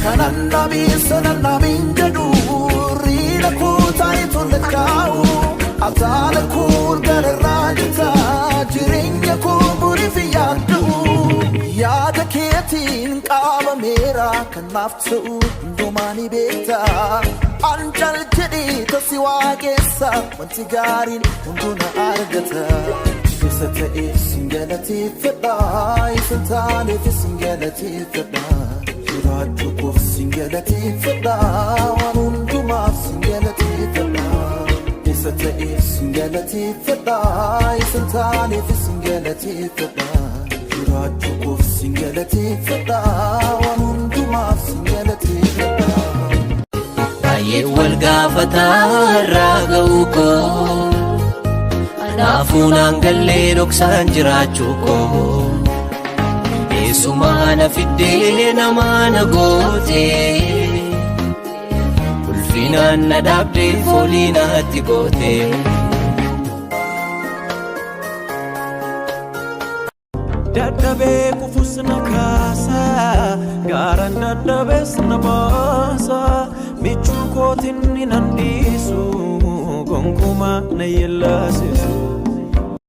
kananna bisananna minjaduri la kutai tulakau atala kur garrajta jirinya kuburi fiyadu yaada keetiin qaama meera kanaftu ndomani beekta anjal jedhi tasi waaqessa wanti gaariin hunduna argata isa ta'e singalateeffadha isan taaneef singalateeffadha jiraachuuf singalateeffadha waan hundumaaf singalateeffadha isa ta'e singalateeffadha isan taaneef singalateeffadha jiraachuuf singalateeffadha waan hundumaaf singalateeffadha baay'ee wal gaafataa raaga'uu koo naafuunaan gallee dhoksaan jiraachuu koo eessumaa na fiddee namaa na gootee ulfinaan na dhaabdee foolii naatti gootee dadhabee kufus na kaasaa gaaraan dadhabees na baasaa michuu kootiin nan dhiisu gonkumaa na yellaasisu